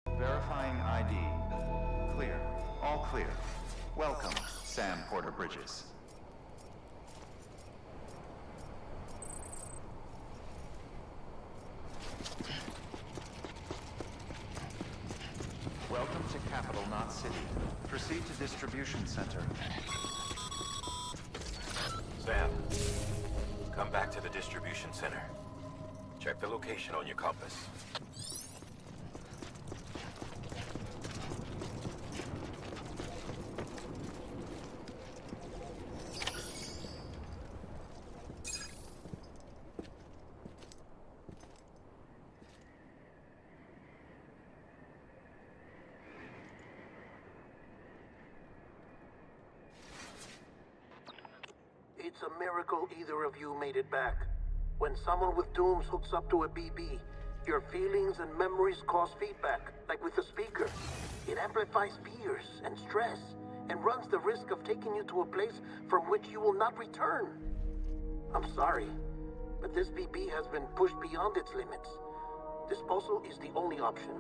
Verifying ID. Clear. All clear. Welcome, Sam Porter Bridges. Welcome to Capital, not City. Proceed to Distribution Center. Sam, come back to the Distribution Center. Check the location on your compass. It's a miracle either of you made it back. When someone with dooms hooks up to a BB, your feelings and memories cause feedback, like with the speaker. It amplifies fears and stress, and runs the risk of taking you to a place from which you will not return. I'm sorry, but this BB has been pushed beyond its limits. Disposal is the only option.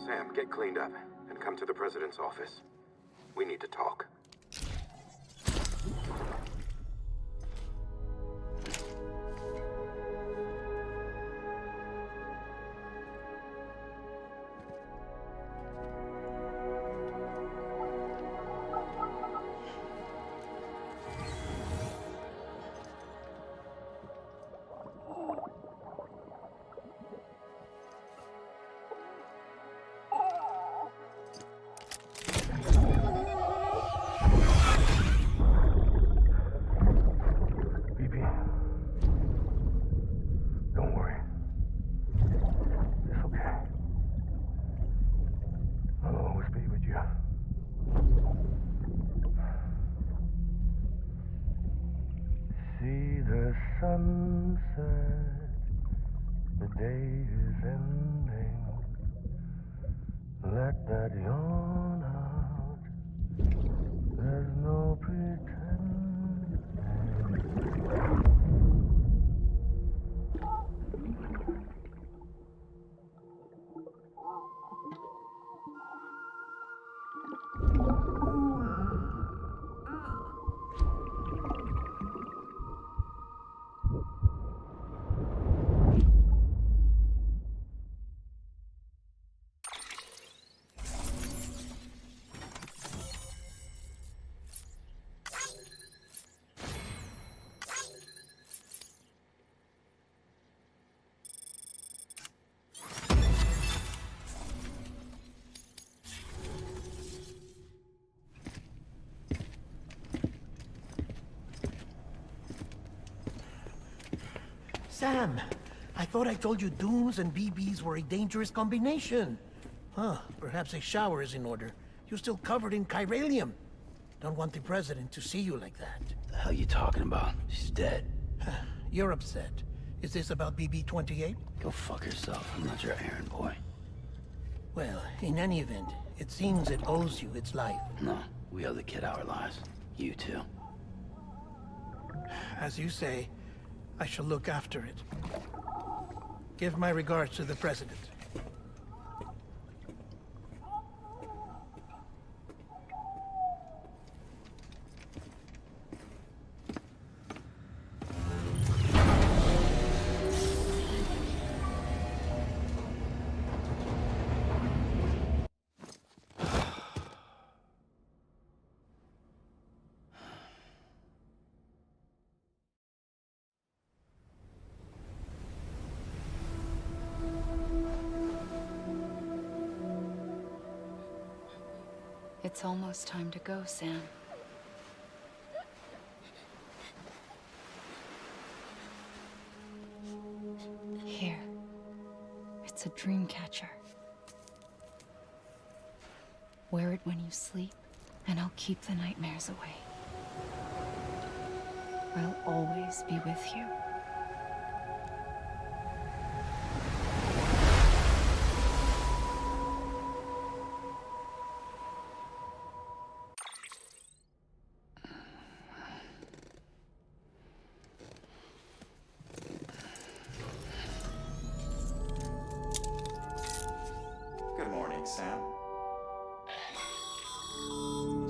Sam, get cleaned up and come to the President's office. We need to talk. Sunset, the day is ending. Let that yawn out. There's no pretending. Sam, I thought I told you dooms and BBs were a dangerous combination. Huh, perhaps a shower is in order. You're still covered in chiralium. Don't want the President to see you like that. The hell you talking about? She's dead. You're upset. Is this about BB-28? Go fuck yourself. I'm not your errand boy. Well, in any event, it seems it owes you its life. No, we owe the kid our lives. You too. As you say, I shall look after it. Give my regards to the President. It's almost time to go, Sam. Here. It's a dream catcher. Wear it when you sleep, and I'll keep the nightmares away. I'll always be with you.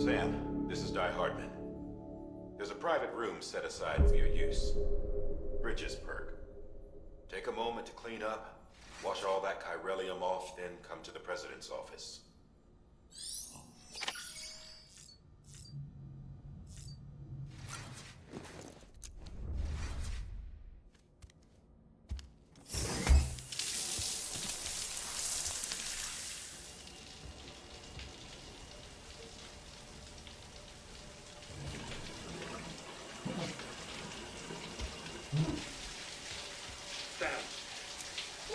Sam, this is Di Hardman. There's a private room set aside for your use. Bridges perk. Take a moment to clean up, wash all that chiralium off, then come to the President's office.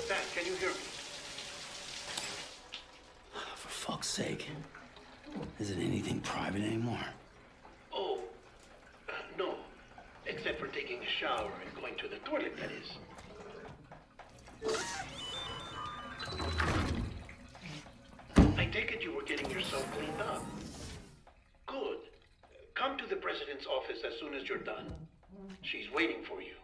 Sam, can you hear me? For fuck's sake. Isn't anything private anymore? Oh, no. Except for taking a shower and going to the toilet, that is. I take it you were getting yourself cleaned up. Good. Come to the President's office as soon as you're done. She's waiting for you.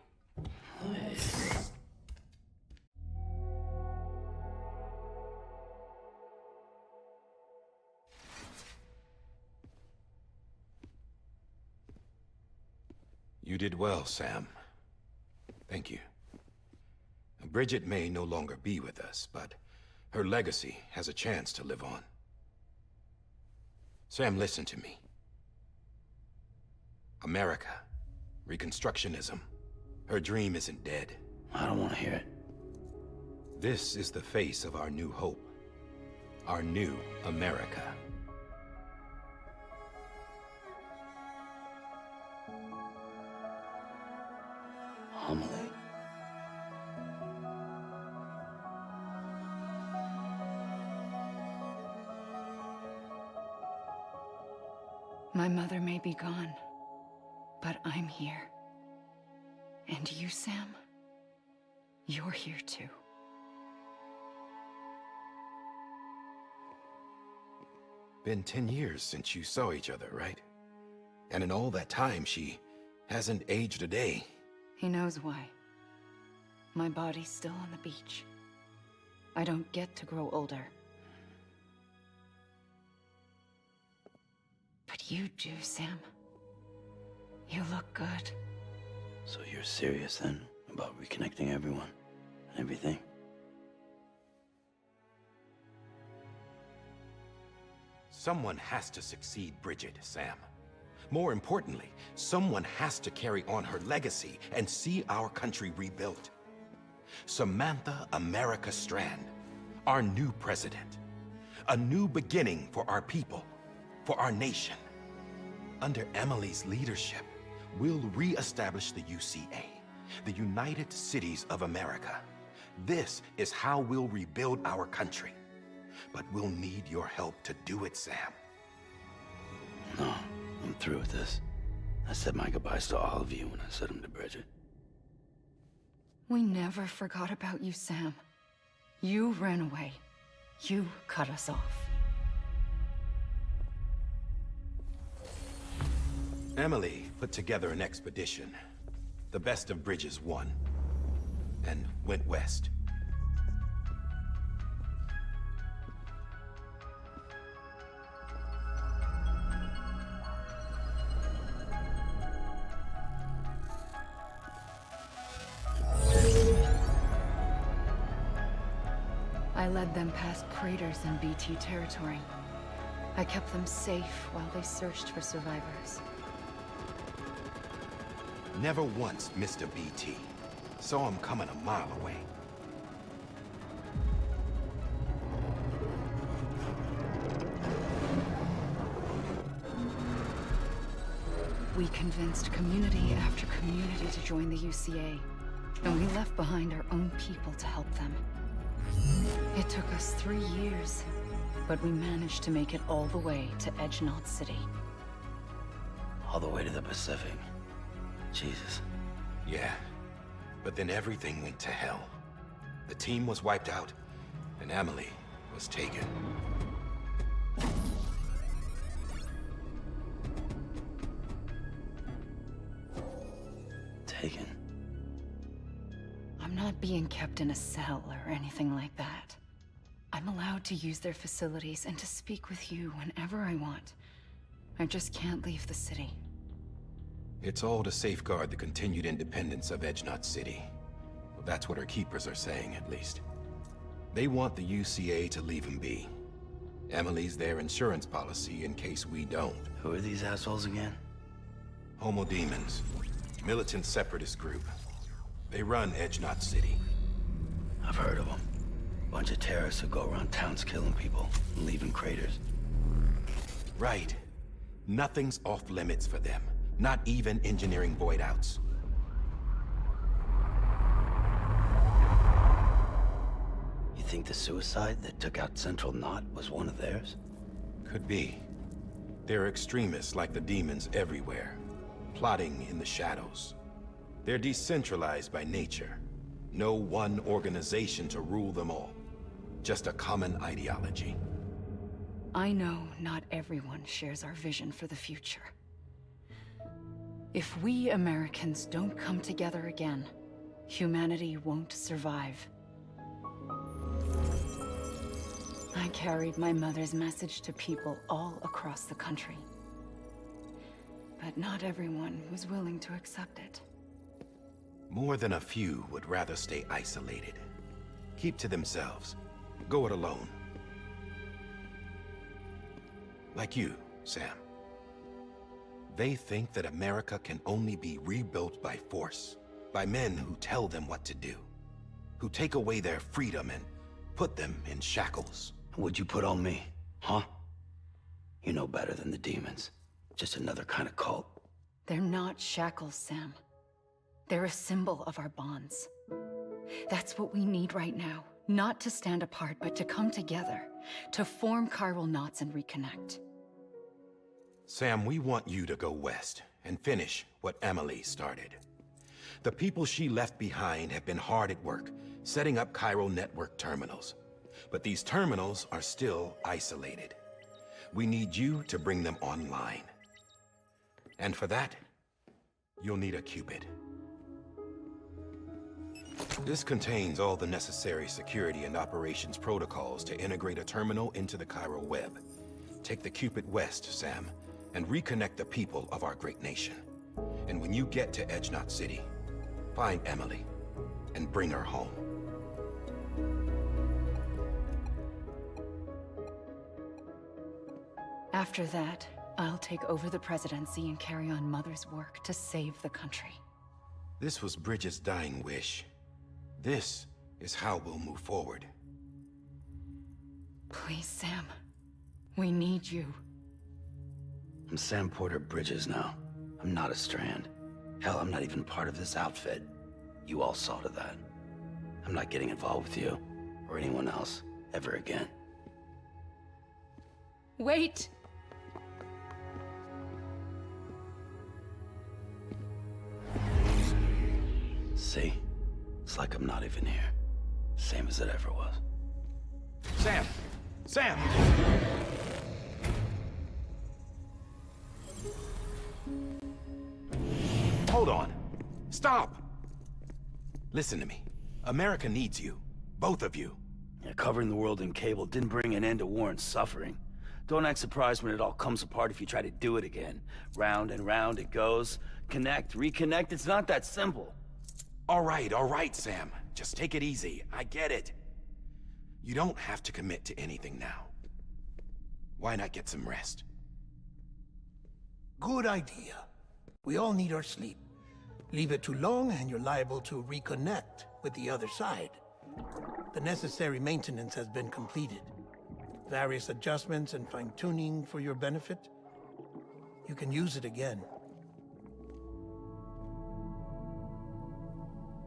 You did well, Sam. Thank you. Bridget may no longer be with us, but her legacy has a chance to live on. Sam, listen to me. America, Reconstructionism, her dream isn't dead. I don't want to hear it. This is the face of our new hope. Our new America. Amelie. My mother may be gone, but I'm here. And you, Sam, you're here too. Been 10 years since you saw each other, right? And in all that time, she hasn't aged a day. He knows why. My body's still on the beach. I don't get to grow older. But you do, Sam. You look good. So you're serious then about reconnecting everyone and everything? Someone has to succeed Bridget, Sam. More importantly, someone has to carry on her legacy and see our country rebuilt. Samantha America Strand, our new president. A new beginning for our people, for our nation. Under Emily's leadership, we'll re-establish the UCA, the United Cities of America. This is how we'll rebuild our country. But we'll need your help to do it, Sam. No, I'm through with this. I said my goodbyes to all of you when I said them to Bridget. We never forgot about you, Sam. You ran away. You cut us off. Emily put together an expedition. The best of Bridges won. And went west. I led them past craters in BT territory. I kept them safe while they searched for survivors. Never once missed a BT. Saw him coming a mile away. We convinced community after community to join the UCA, and we left behind our own people to help them. It took us 3 years, but we managed to make it all the way to Edgenaught City. All the way to the Pacific. Jesus. Yeah, but then everything went to hell. The team was wiped out, and Emily was taken. Taken. I'm not being kept in a cell or anything like that. I'm allowed to use their facilities and to speak with you whenever I want. I just can't leave the city. It's all to safeguard the continued independence of Edgenot City. Well, that's what our keepers are saying, at least. They want the UCA to leave them be. Emily's their insurance policy in case we don't. Who are these assholes again? Homo Demons. Militant separatist group. They run Edgenot City. I've heard of them. Bunch of terrorists who go around towns killing people and leaving craters. Right. Nothing's off limits for them. Not even engineering void outs. You think the suicide that took out Central Knot was one of theirs? Could be. There are extremists like the demons everywhere, plotting in the shadows. They're decentralized by nature. No one organization to rule them all. Just a common ideology. I know not everyone shares our vision for the future. If we Americans don't come together again, humanity won't survive. I carried my mother's message to people all across the country. But not everyone was willing to accept it. More than a few would rather stay isolated. Keep to themselves. Go it alone. Like you, Sam. They think that America can only be rebuilt by force, by men who tell them what to do, who take away their freedom and put them in shackles. What'd you put on me, huh? You know better than the demons. Just another kind of cult. They're not shackles, Sam. They're a symbol of our bonds. That's what we need right now. Not to stand apart, but to come together, to form chiral knots and reconnect. Sam, we want you to go west and finish what Emily started. The people she left behind have been hard at work, setting up chiral network terminals. But these terminals are still isolated. We need you to bring them online. And for that, you'll need a Cupid. This contains all the necessary security and operations protocols to integrate a terminal into the chiral web. Take the Cupid west, Sam, and reconnect the people of our great nation. And when you get to Edgenot City, find Emily and bring her home. After that, I'll take over the presidency and carry on Mother's work to save the country. This was Bridget's dying wish. This is how we'll move forward. Please, Sam. We need you. I'm Sam Porter Bridges now. I'm not a Strand. Hell, I'm not even part of this outfit. You all saw to that. I'm not getting involved with you, or anyone else, ever again. Wait! See? It's like I'm not even here. Same as it ever was. Sam! Sam! Hold on. Stop! Listen to me. America needs you. Both of you. Yeah, covering the world in cable didn't bring an end to war and suffering. Don't act surprised when it all comes apart if you try to do it again. Round and round it goes. Connect, reconnect, it's not that simple. All right, Sam. Just take it easy. I get it. You don't have to commit to anything now. Why not get some rest? Good idea. We all need our sleep. Leave it too long and you're liable to reconnect with the other side. The necessary maintenance has been completed. Various adjustments and fine-tuning for your benefit. You can use it again.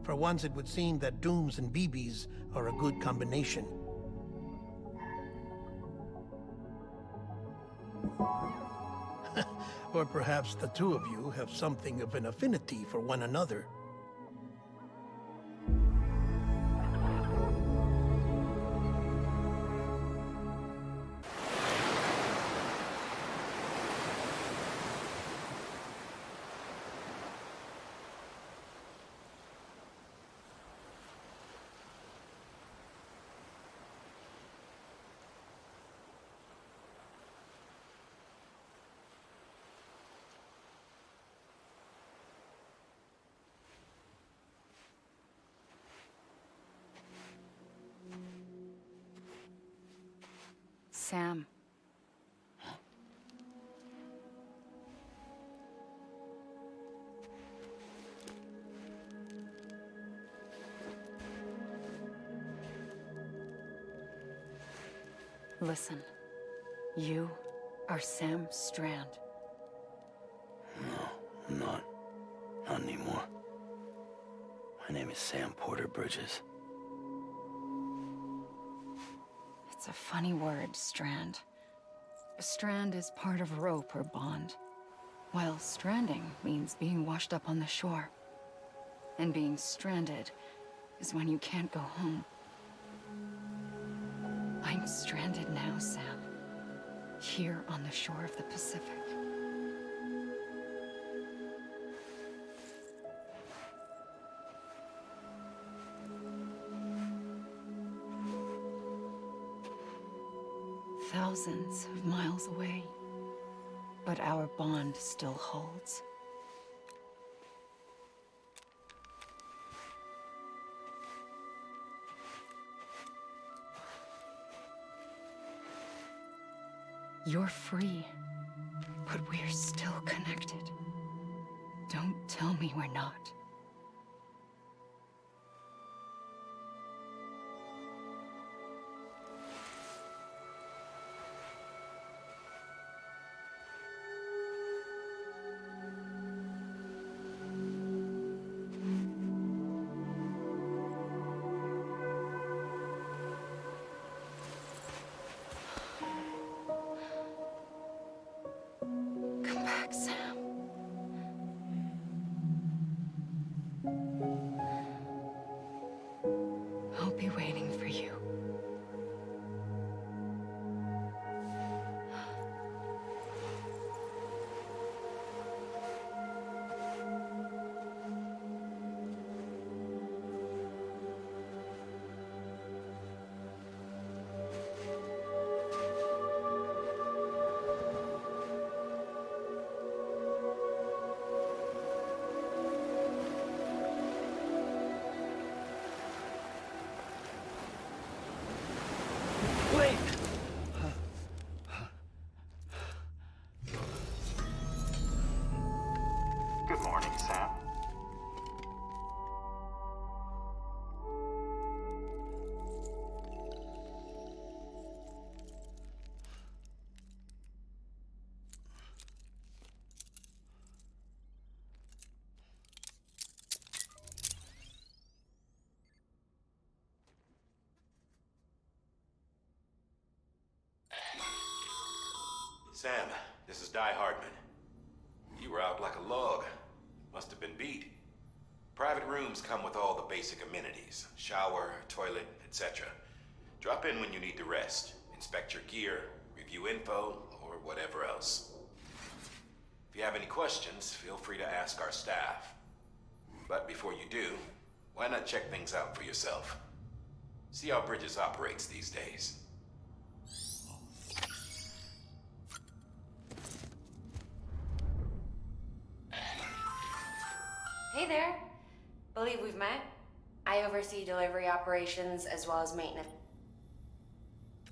For once, it would seem that Dooms and BBs are a good combination. Or perhaps the two of you have something of an affinity for one another. Sam. Listen, you are Sam Strand. No, I'm not. Not anymore. My name is Sam Porter Bridges. It's a funny word, Strand. A strand is part of rope or bond, while stranding means being washed up on the shore. And being stranded is when you can't go home. I'm stranded now, Sam. Here on the shore of the Pacific. Thousands of miles away, but our bond still holds. You're free, but we're still connected. Don't tell me we're not. Come back, Sam. I'll be waiting for you. Wait! Good morning, Sam. Sam, this is Di Hardman. You were out like a log. Must have been beat. Private rooms come with all the basic amenities. Shower, toilet, etc. Drop in when you need to rest. Inspect your gear, review info, or whatever else. If you have any questions, feel free to ask our staff. But before you do, why not check things out for yourself? See how Bridges operates these days. Hey there. Believe we've met. I oversee delivery operations as well as maintenance.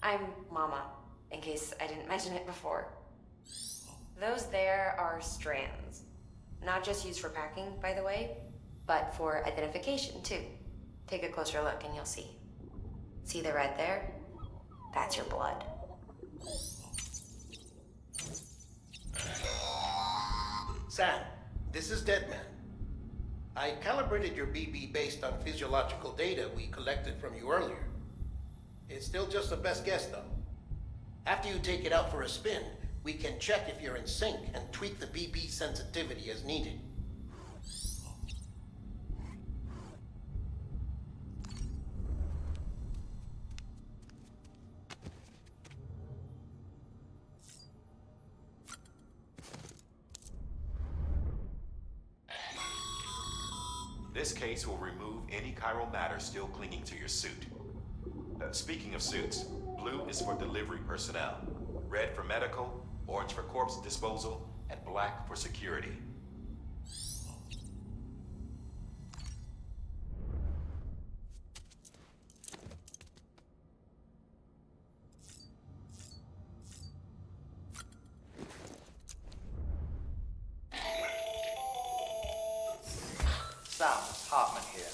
I'm Mama, in case I didn't mention it before. Those there are strands. Not just used for packing, by the way, but for identification too. Take a closer look and you'll see. See the red there? That's your blood. Sam, this is Deadman. I calibrated your BB based on physiological data we collected from you earlier. It's still just a best guess, though. After you take it out for a spin, we can check if you're in sync and tweak the BB sensitivity as needed. This case will remove any chiral matter still clinging to your suit. Speaking of suits, blue is for delivery personnel, red for medical, orange for corpse disposal, and black for security. Sam Hartman here,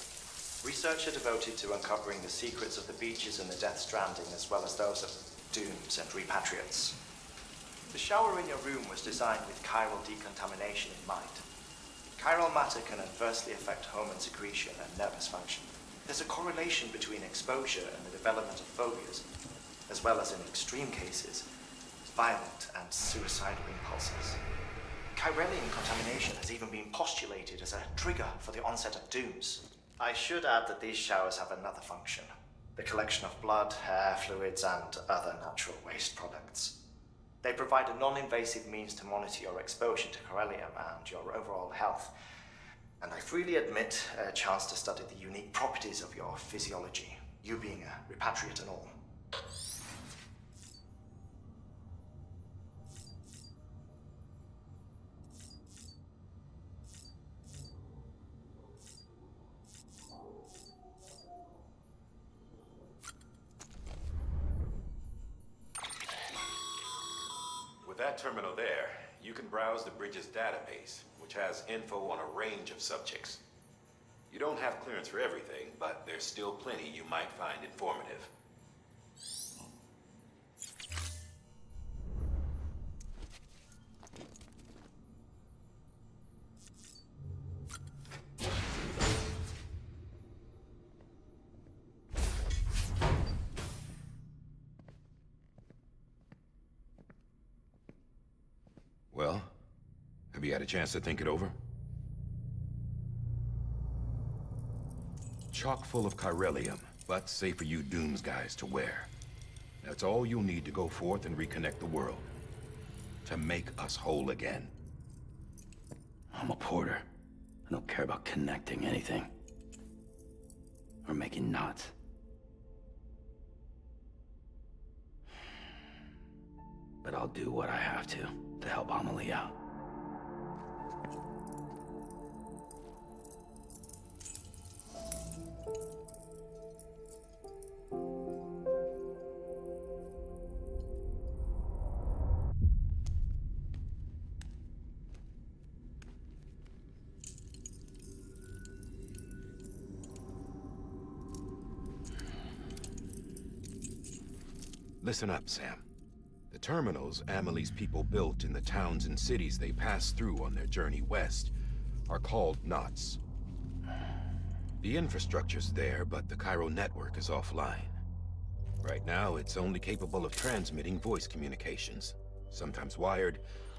researcher devoted to uncovering the secrets of the beaches and the Death Stranding, as well as those of dooms and repatriates. The shower in your room was designed with chiral decontamination in mind. Chiral matter can adversely affect hormone secretion and nervous function. There's a correlation between exposure and the development of phobias, as well as in extreme cases, violent and suicidal impulses. Chiralian contamination has even been postulated as a trigger for the onset of dooms. I should add that these showers have another function: the collection of blood, hair, fluids, and other natural waste products. They provide a non-invasive means to monitor your exposure to chiralium and your overall health. And I freely admit a chance to study the unique properties of your physiology, you being a repatriate and all. With that terminal there, you can browse the bridge's database, which has info on a range of subjects. You don't have clearance for everything, but there's still plenty you might find informative. Well, have you had a chance to think it over? Chock full of chiralium, but safe for you Dooms guys to wear. That's all you'll need to go forth and reconnect the world. To make us whole again. I'm a porter. I don't care about connecting anything. Or making knots. But I'll do what I have to help Amelie out. Listen up, Sam. The terminals Amelie's people built in the towns and cities they passed through on their journey west are called knots. The infrastructure's there, but the Cairo network is offline. Right now, it's only capable of transmitting voice communications, sometimes wired,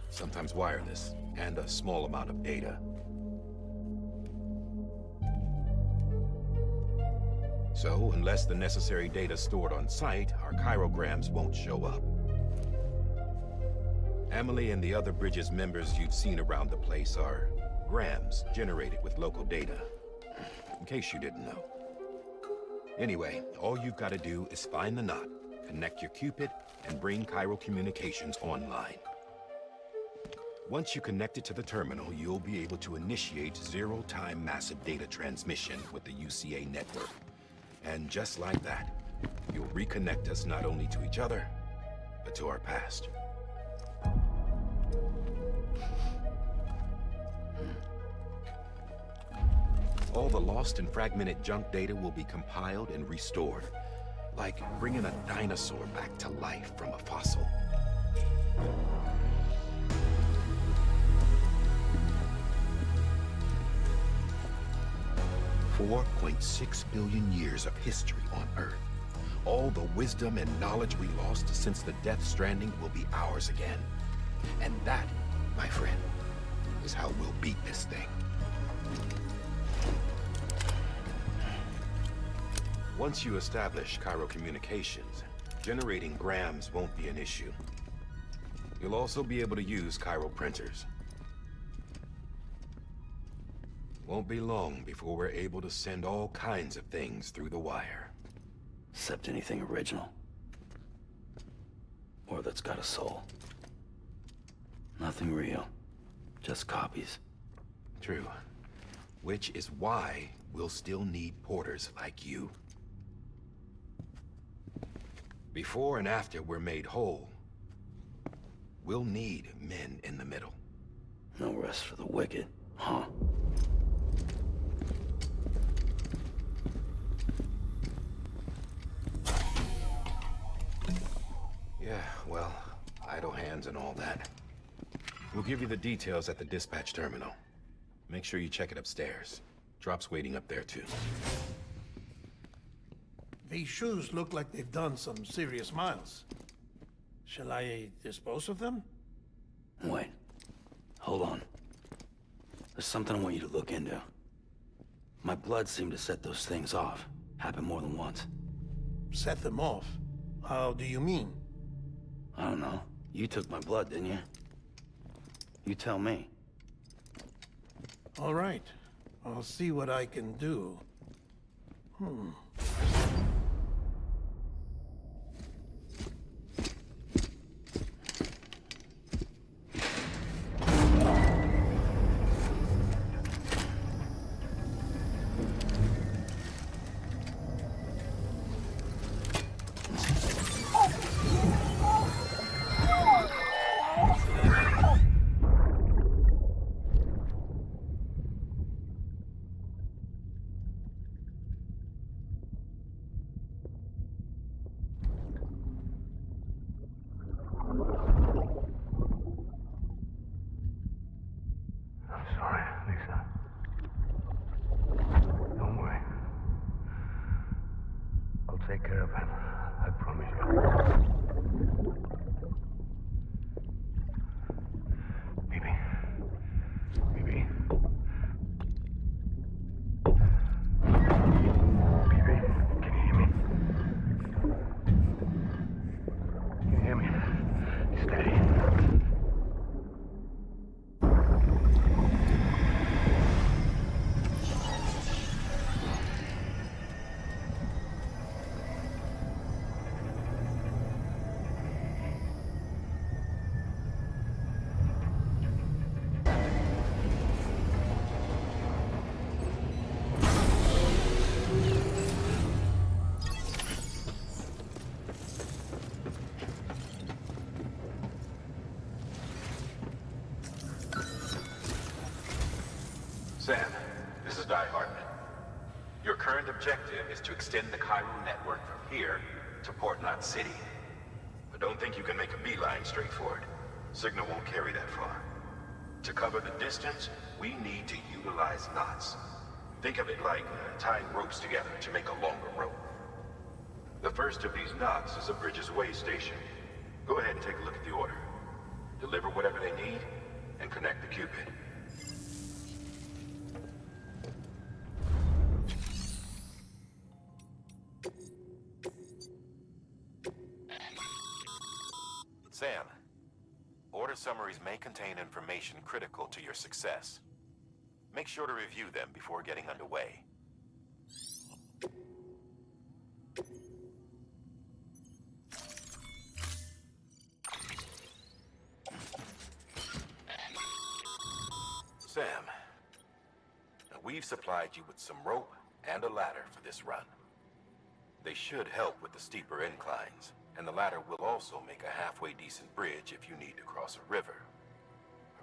sometimes wireless, and a small amount of data. So, unless the necessary data's stored on site, our chirograms won't show up. Amelie and the other Bridges members you've seen around the place are grams generated with local data, in case you didn't know. Anyway, all you've got to do is find the knot, connect your Cupid, and bring Cairo communications online. Once you connect it to the terminal, you'll be able to initiate zero-time massive data transmission with the UCA network. And just like that, you'll reconnect us not only to each other, but to our past. All the lost and fragmented junk data will be compiled and restored, like bringing a dinosaur back to life from a fossil. 4.6 billion years of history on Earth. All the wisdom and knowledge we lost since the Death Stranding will be ours again. And that, my friend, is how we'll beat this thing. Once you establish Cairo communications, generating grams won't be an issue. You'll also be able to use Cairo printers. Won't be long before we're able to send all kinds of things through the wire. Except anything original. Or that's got a soul. Nothing real. Just copies. True. Which is why we'll still need porters like you. Before and after we're made whole, we'll need men in the middle. No rest for the wicked, huh? plans and all that. We'll give you the details at the dispatch terminal. Make sure you check it upstairs. Drop's waiting up there, too. These shoes look like they've done some serious miles. Shall I dispose of them? Wait. Hold on. There's something I want you to look into. My blood seemed to set those things off. Happened more than once. Set them off? How do you mean? I don't know. You took my blood, didn't you? You tell me. All right. I'll see what I can do. I'm sorry, Lisa. Don't worry. I'll take care of him. I promise you. Baby. Baby. Baby, can you hear me? Can you hear me? Steady. Sam, this is Di Hartman. Your current objective is to extend the Cairo network from here to Port Knot City. But don't think you can make a beeline straight for it. Signal won't carry that far. To cover the distance, we need to utilize knots. Think of it like tying ropes together to make a longer rope. The first of these knots is a Bridges way station. Go ahead and take a look at the order. Deliver whatever they need, and connect the Cupid. Sam, order summaries may contain information critical to your success. Make sure to review them before getting underway. Sam, we've supplied you with some rope and a ladder for this run. They should help with the steeper inclines, and the ladder will also make a halfway decent bridge if you need to cross a river.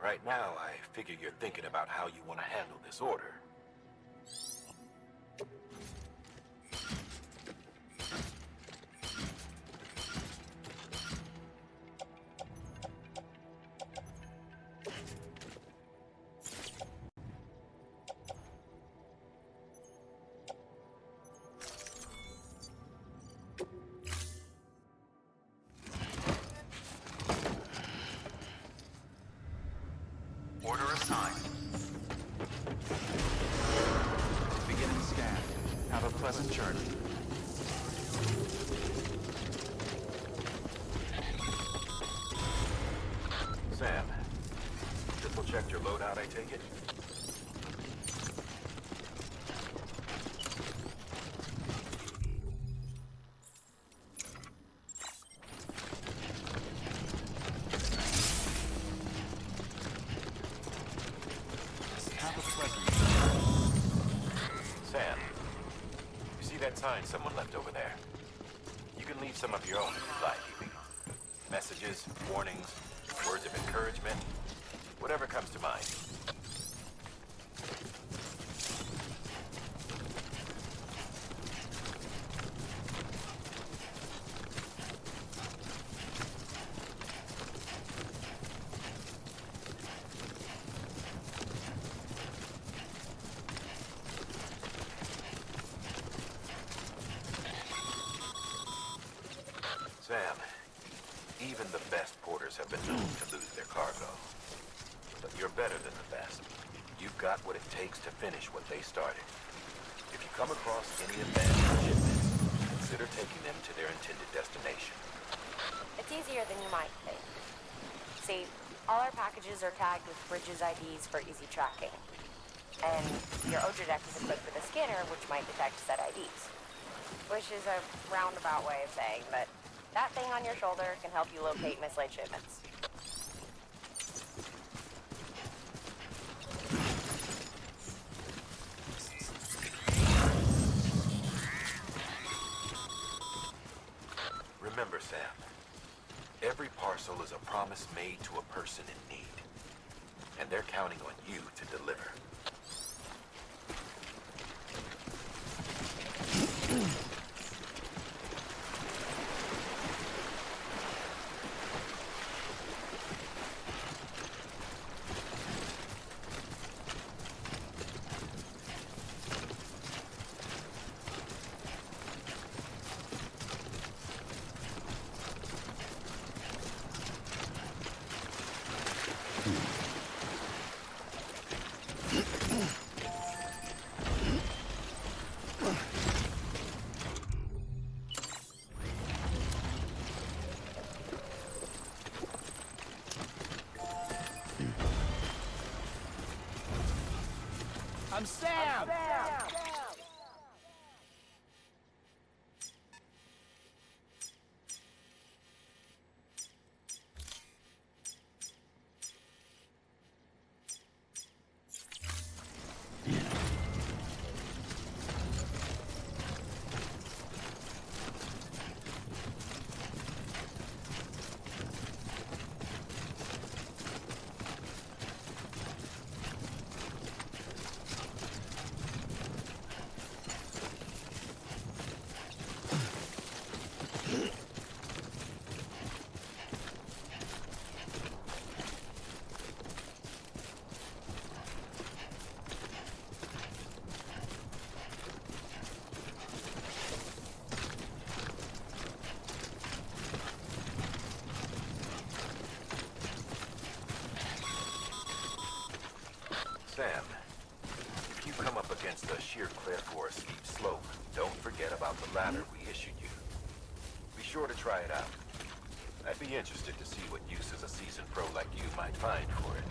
Right now, I figure you're thinking about how you want to handle this order. Order assigned. Beginning scan. Have a pleasant journey. Sam, triple checked your loadout, I take it? Have a pleasant Sam, you see that sign someone left over there? You can leave some of your own if you'd like. Messages, warnings, words of encouragement, whatever comes to mind. have been known to lose their cargo. But you're better than the best. You've got what it takes to finish what they started. If you come across any abandoned shipments, consider taking them to their intended destination. It's easier than you might think. See, all our packages are tagged with Bridges IDs for easy tracking. And your Odra deck is equipped with a scanner which might detect said IDs. Which is a roundabout way of saying that that thing on your shoulder can help you locate mislaid shipments. Remember, Sam, every parcel is a promise made to a person in need. And they're counting on you to deliver. I'm Sam! Sam, if you come up against a sheer cliff or a steep slope, don't forget about the ladder we issued you. Be sure to try it out. I'd be interested to see what uses a seasoned pro like you might find for it.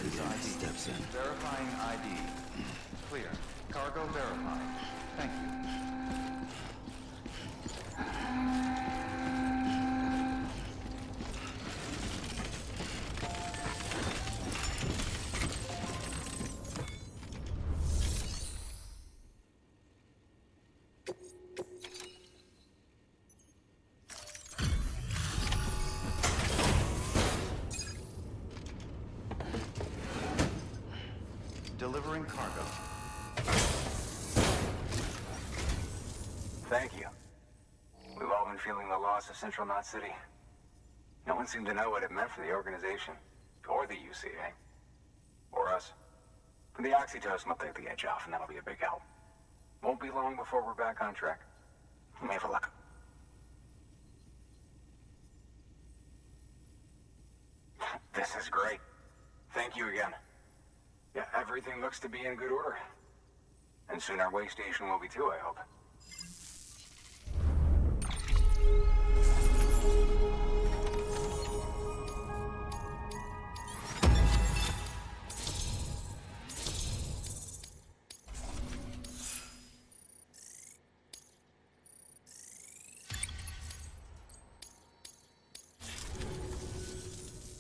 Access Yeah, ID. steps in. Verifying ID. Clear. Cargo verified. Thank you. Delivering cargo. Thank you. We've all been feeling the loss of Central Knot City. No one seemed to know what it meant for the organization, or the UCA, or us. But the oxytocin will take the edge off, and that'll be a big help. Won't be long before we're back on track. You may have a look. This is great. Thank you again. Yeah, everything looks to be in good order. And soon our way station will be too, I hope.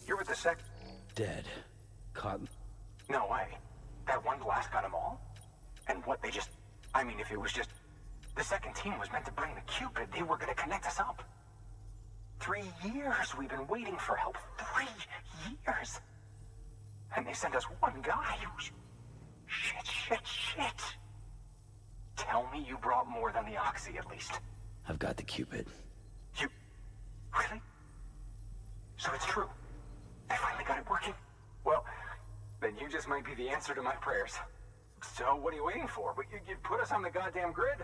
You're with the sec... Dead. Caught. No way. That one blast got them all? And what, they just... I mean, if it was just... The second team was meant to bring the Cupid, they were gonna connect us up. 3 years we've been waiting for help. 3 years! And they sent us one guy who's... Shit. Tell me you brought more than the Oxy, at least. I've got the Cupid. You... Really? So it's true. They finally got it working. Well, then you just might be the answer to my prayers. So what are you waiting for? You put us on the goddamn grid.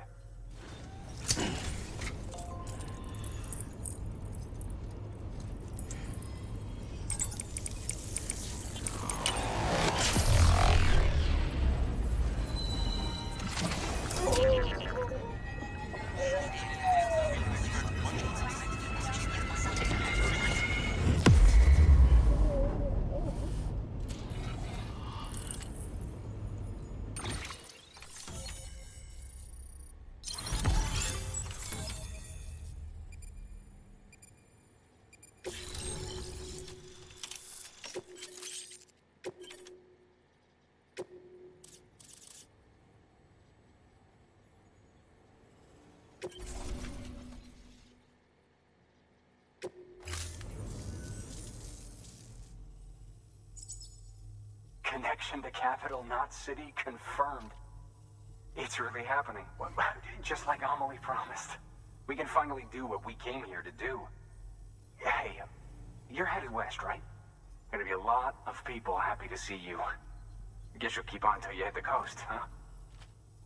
Connection to Capital Knot City confirmed. It's really happening. Just like Amelie promised. We can finally do what we came here to do. Hey, you're headed west, right? Gonna be a lot of people happy to see you. Guess you'll keep on till you hit the coast, huh?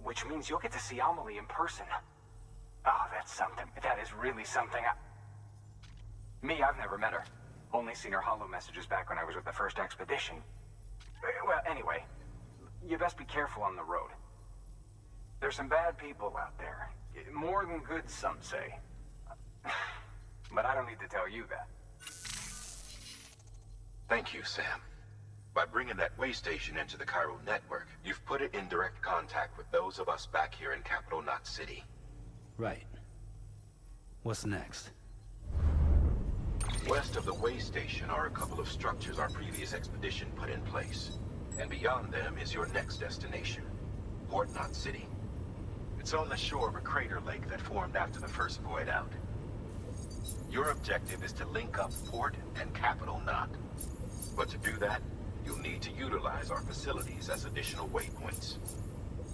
Which means you'll get to see Amelie in person. Oh, that's something. That is really something. Me, I've never met her. Only seen her holo messages back when I was with the first expedition. Well, anyway, you best be careful on the road. There's some bad people out there. More than good, some say. But I don't need to tell you that. Thank you, Sam. By bringing that way station into the Cairo network, you've put it in direct contact with those of us back here in Capital Knot City. Right. What's next? West of the way station are a couple of structures our previous expedition put in place. And beyond them is your next destination, Port Knot City. It's on the shore of a crater lake that formed after the first void out. Your objective is to link up Port and Capital Knot. But to do that, you'll need to utilize our facilities as additional waypoints.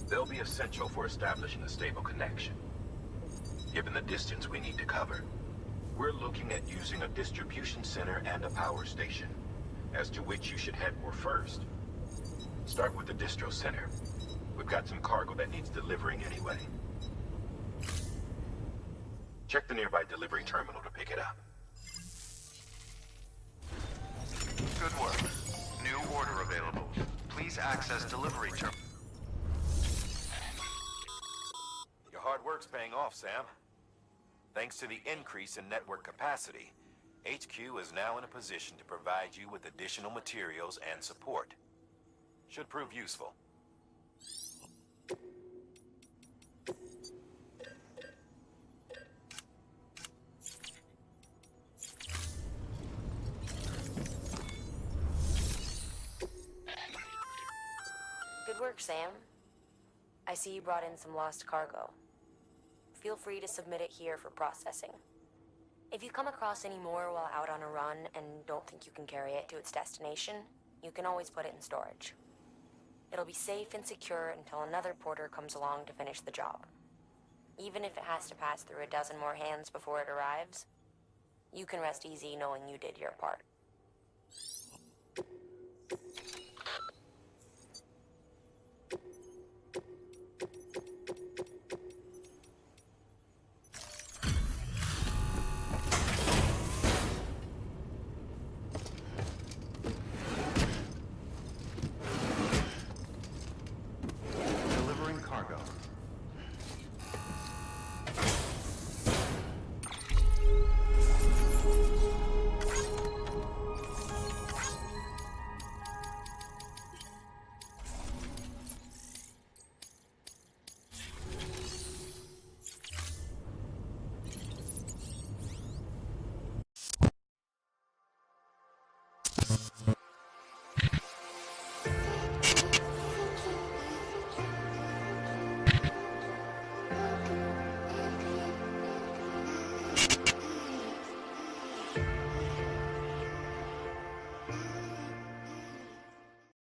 They'll be essential for establishing a stable connection. Given the distance we need to cover, we're looking at using a distribution center and a power station, as to which you should head for first. Start with the distro center. We've got some cargo that needs delivering anyway. Check the nearby delivery terminal to pick it up. Good work. New order available. Please access delivery terminal. Your hard work's paying off, Sam. Thanks to the increase in network capacity, HQ is now in a position to provide you with additional materials and support. Should prove useful. Good work, Sam. I see you brought in some lost cargo. Feel free to submit it here for processing. If you come across any more while out on a run and don't think you can carry it to its destination, you can always put it in storage. It'll be safe and secure until another porter comes along to finish the job. Even if it has to pass through a dozen more hands before it arrives, you can rest easy knowing you did your part.